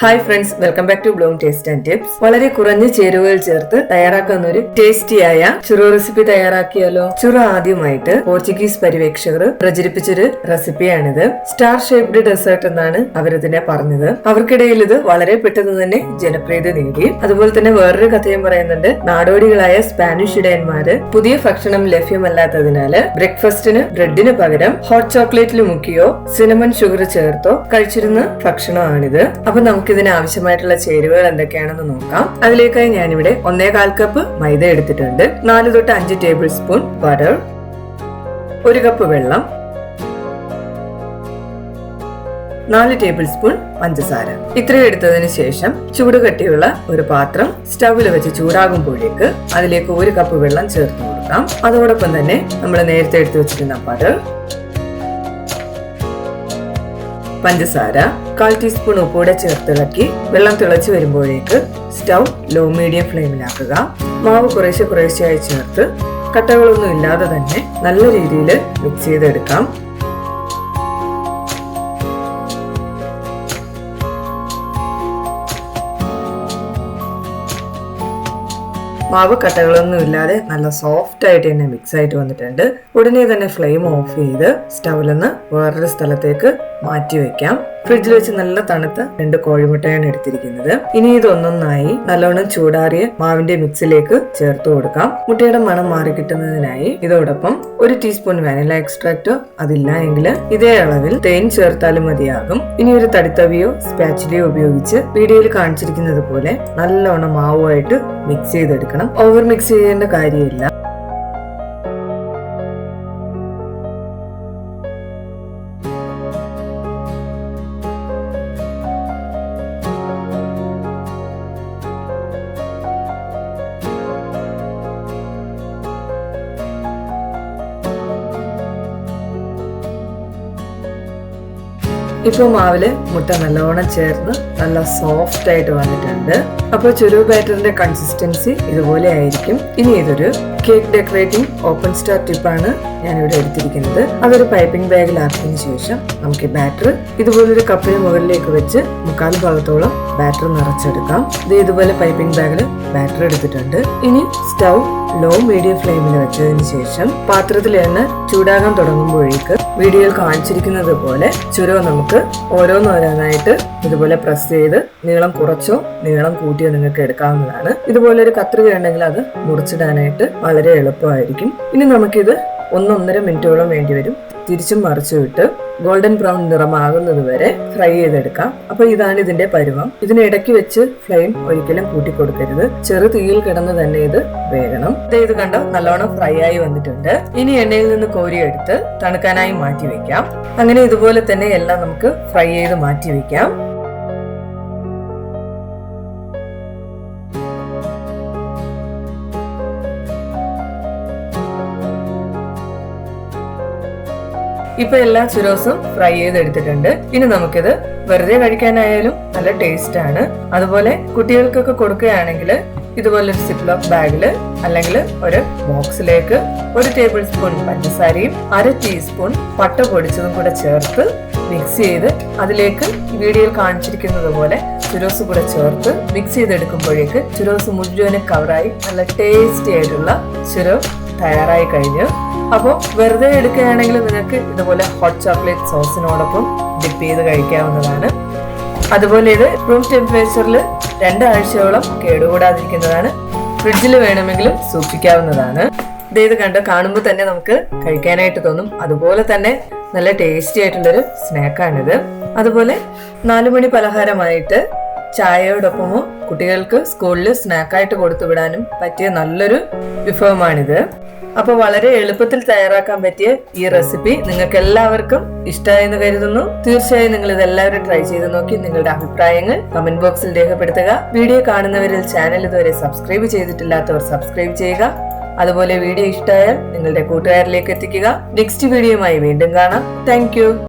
Hi friends, welcome back to bloom taste and tips. വളരെ കുറഞ്ഞ ചേരുവകൾ ചേർത്ത് തയ്യാറാക്കുന്ന ഒരു ടേസ്റ്റിയായ ചുറോ റെസിപ്പി തയ്യാറാക്കിയാലോ? ചുറോ ആദ്യമായിട്ട് പോർച്ചുഗീസ് പര്യവേക്ഷകർ പ്രചരിപ്പിച്ചൊരു റെസിപ്പിയാണിത്. സ്റ്റാർ ഷേപ്ഡ് ഡെസേർട്ട് എന്നാണ് അവരിതിനെ പറഞ്ഞത്. അവർക്കിടയിൽ ഇത് വളരെ പെട്ടെന്ന് തന്നെ ജനപ്രീതി നേടി. അതുപോലെ തന്നെ വേറൊരു കഥയും പറയുന്നുണ്ട്. നാടോടികളായ സ്പാനിഷ് ഇടയന്മാര് പുതിയ ഭക്ഷണം ലഭ്യമല്ലാത്തതിനാല് ബ്രേക്ക്ഫാസ്റ്റിന് ബ്രെഡിന് പകരം ഹോട്ട് ചോക്ലേറ്റിൽ മുക്കിയോ സിനമൺ ഷുഗർ ചേർത്തോ കഴിച്ചിരുന്ന ഭക്ഷണമാണിത്. അപ്പൊ ഇതിന് ആവശ്യമായിട്ടുള്ള ചേരുവകൾ എന്തൊക്കെയാണെന്ന് നോക്കാം. അതിലേക്കായി ഞാനിവിടെ 1.25 കപ്പ് മൈദ എടുത്തിട്ടുണ്ട്. 4 തൊട്ട് 5 ടേബിൾ സ്പൂൺ ബട്ടർ, 1 കപ്പ് വെള്ളം, 4 ടേബിൾ സ്പൂൺ പഞ്ചസാര. ഇത്രയും എടുത്തതിന് ശേഷം ചൂടുകട്ടിയുള്ള ഒരു പാത്രം സ്റ്റൗവിൽ വെച്ച് ചൂടാകുമ്പോഴേക്ക് അതിലേക്ക് 1 കപ്പ് വെള്ളം ചേർത്ത് കൊടുക്കാം. അതോടൊപ്പം തന്നെ നമ്മൾ നേരത്തെ എടുത്തു വെച്ചിരുന്ന ബട്ടർ, പഞ്ചസാര, 1/4 ടീസ്പൂൺ ഉപ്പൂടെ ചേർത്തിളക്കി വെള്ളം തിളച്ചു വരുമ്പോഴേക്ക് സ്റ്റൗ ലോ മീഡിയം ഫ്ലെയിമിലാക്കുക. മാവ് കുറേശ്ശെയായി ചേർത്ത് കട്ടകളൊന്നും ഇല്ലാതെ തന്നെ നല്ല രീതിയിൽ മിക്സ് ചെയ്തെടുക്കാം. മാവ് കട്ടകളൊന്നും ഇല്ലാതെ നല്ല സോഫ്റ്റ് ആയിട്ട് തന്നെ മിക്സ് ആയിട്ട് വന്നിട്ടുണ്ട്. ഉടനെ തന്നെ ഫ്ലെയിം ഓഫ് ചെയ്ത് സ്റ്റൗവിൽ നിന്ന് വേറൊരു സ്ഥലത്തേക്ക് മാറ്റി വെക്കാം. ഫ്രിഡ്ജിൽ വെച്ച് നല്ല തണുത്ത 2 കോഴിമുട്ടയാണ് എടുത്തിരിക്കുന്നത്. ഇനി ഇതൊന്നൊന്നായി നല്ലോണം ചൂടാറിയ മാവിന്റെ മിക്സിലേക്ക് ചേർത്ത് കൊടുക്കാം. മുട്ടയുടെ മണം മാറി കിട്ടുന്നതിനായി ഇതോടൊപ്പം 1 ടീസ്പൂൺ വാനില എക്സ്ട്രാക്റ്റോ അതില്ല എങ്കിൽ ഇതേ അളവിൽ തേൻ ചേർത്താലും മതിയാകും. ഇനി ഒരു തടിത്തവിയോ സ്പാച്ചിലയോ ഉപയോഗിച്ച് വീഡിയോയിൽ കാണിച്ചിരിക്കുന്നത് പോലെ നല്ലോണം മാവുമായിട്ട് മിക്സ് ചെയ്തെടുക്കണം. ഓവർ മിക്സ് ചെയ്യേണ്ട കാര്യമില്ല. ഇപ്പോൾ മാവില് മുട്ട നല്ലോണം ചേർന്ന് നല്ല സോഫ്റ്റ് ആയിട്ട് വന്നിട്ടുണ്ട്. അപ്പോൾ ചുരു ബാറ്ററിന്റെ കൺസിസ്റ്റൻസി ഇതുപോലെ ആയിരിക്കും. ഇനി ഇതൊരു കേക്ക് ഡെക്കറേറ്റിംഗ് ഓപ്പൺ സ്റ്റാർ ടിപ്പാണ് ഞാനിവിടെ എടുത്തിരിക്കുന്നത്. അതൊരു പൈപ്പിംഗ് ബാഗിലാക്കിയതിനു ശേഷം നമുക്ക് ബാറ്റർ ഇതുപോലൊരു കപ്പിന് മുകളിലേക്ക് വെച്ച് 3/4 ഭാഗത്തോളം ബാറ്റർ നിറച്ചെടുക്കാം. ഇതുപോലെ പൈപ്പിംഗ് ബാഗിൽ ബാറ്റർ എടുത്തിട്ടുണ്ട്. ഇനി സ്റ്റൗ ലോ മീഡിയം ഫ്ലെയിമിൽ വെച്ചതിന് ശേഷം പാത്രത്തിൽ എണ്ണ ചൂടാകാൻ തുടങ്ങുമ്പോഴേക്ക് വീഡിയോയിൽ കാണിച്ചിരിക്കുന്നത് പോലെ ചുരോ നമുക്ക് ഓരോന്നോരോന്നായിട്ട് ഇതുപോലെ പ്രസ് ചെയ്ത് നീളം കുറച്ചോ നീളം കൂട്ടിയോ നിങ്ങൾക്ക് എടുക്കാവുന്നതാണ്. ഇതുപോലെ ഒരു കത്രിക ഉണ്ടെങ്കിൽ അത് മുറിച്ചിടാനായിട്ട് വളരെ എളുപ്പമായിരിക്കും. ഇനി നമുക്കിത് 1-1.5 മിനിറ്റോളം വേണ്ടിവരും. തിരിച്ചും മറിച്ചു വിട്ട് ഗോൾഡൻ ബ്രൗൺ നിറമാകുന്നത് വരെ ഫ്രൈ ചെയ്തെടുക്കാം. അപ്പൊ ഇതാണ് ഇതിന്റെ പരുവം. ഇതിനിടയ്ക്ക് വെച്ച് ഫ്ലെയിം ഒരിക്കലും കൂട്ടിക്കൊടുക്കരുത്. ചെറു തീയിൽ കിടന്ന് തന്നെ ഇത് വേകണം. ഇത് കണ്ടോ നല്ലോണം ഫ്രൈ ആയി വന്നിട്ടുണ്ട്. ഇനി എണ്ണയിൽ നിന്ന് കോരിയെടുത്ത് തണുക്കാനായി മാറ്റി വെക്കാം. അങ്ങനെ ഇതുപോലെ തന്നെ എല്ലാം നമുക്ക് ഫ്രൈ ചെയ്ത് മാറ്റി വെക്കാം. ഇപ്പൊ എല്ലാ ചുരോസും ഫ്രൈ ചെയ്തെടുത്തിട്ടുണ്ട്. ഇനി നമുക്കിത് വെറുതെ കഴിക്കാനായാലും നല്ല ടേസ്റ്റ് ആണ്. അതുപോലെ കുട്ടികൾക്കൊക്കെ കൊടുക്കുകയാണെങ്കിൽ ഇതുപോലെ ഒരു സിപ്ലോക്ക് ബാഗില് അല്ലെങ്കിൽ ഒരു ബോക്സിലേക്ക് 1 ടേബിൾ സ്പൂൺ പഞ്ചസാരയും 1/2 ടീസ്പൂൺ പട്ട പൊടിച്ചതും കൂടെ ചേർത്ത് മിക്സ് ചെയ്ത് അതിലേക്ക് വീഡിയോയിൽ കാണിച്ചിരിക്കുന്നത് പോലെ ചുരോസ് കൂടെ ചേർത്ത് മിക്സ് ചെയ്തെടുക്കുമ്പോഴേക്ക് ചുരോസ് മുഴുവനെ കവറായി നല്ല ടേസ്റ്റി ആയിട്ടുള്ള ചുരോ തയ്യാറായി കഴിഞ്ഞു. അപ്പോൾ വെറുതെ എടുക്കുകയാണെങ്കിൽ നിങ്ങൾക്ക് ഇതുപോലെ ഹോട്ട് ചോക്ലേറ്റ് സോസിനോടൊപ്പം ഡിപ്പ് ചെയ്ത് കഴിക്കാവുന്നതാണ്. അതുപോലെ ഇത് റൂം ടെമ്പറേച്ചറിൽ 2 ആഴ്ചയോളം കേടുകൂടാതിരിക്കുന്നതാണ്. ഫ്രിഡ്ജിൽ വേണമെങ്കിലും സൂക്ഷിക്കാവുന്നതാണ്. ഇത് കാണുമ്പോൾ തന്നെ നമുക്ക് കഴിക്കാനായിട്ട് തോന്നും. അതുപോലെ തന്നെ നല്ല ടേസ്റ്റി ആയിട്ടുള്ളൊരു സ്നാക്കാണിത്. അതുപോലെ 4 മണി പലഹാരമായിട്ട് ചായയോടൊപ്പമോ കുട്ടികൾക്ക് സ്കൂളിൽ സ്നാക്കായിട്ട് കൊടുത്തു വിടാനും പറ്റിയ നല്ലൊരു വിഭവമാണിത്. അപ്പൊ വളരെ എളുപ്പത്തിൽ തയ്യാറാക്കാൻ പറ്റിയ ഈ റെസിപ്പി നിങ്ങൾക്ക് എല്ലാവർക്കും ഇഷ്ടമായെന്ന് കരുതുന്നു. തീർച്ചയായും നിങ്ങൾ ഇതെല്ലാവരും ട്രൈ ചെയ്ത് നോക്കി നിങ്ങളുടെ അഭിപ്രായങ്ങൾ കമന്റ് ബോക്സിൽ രേഖപ്പെടുത്തുക. വീഡിയോ കാണുന്നവരിൽ ചാനൽ ഇതുവരെ സബ്സ്ക്രൈബ് ചെയ്തിട്ടില്ലാത്തവർ സബ്സ്ക്രൈബ് ചെയ്യുക. അതുപോലെ വീഡിയോ ഇഷ്ടമായാൽ നിങ്ങളുടെ കൂട്ടുകാരിലേക്ക് എത്തിക്കുക. നെക്സ്റ്റ് വീഡിയോയുമായി വീണ്ടും കാണാം. താങ്ക്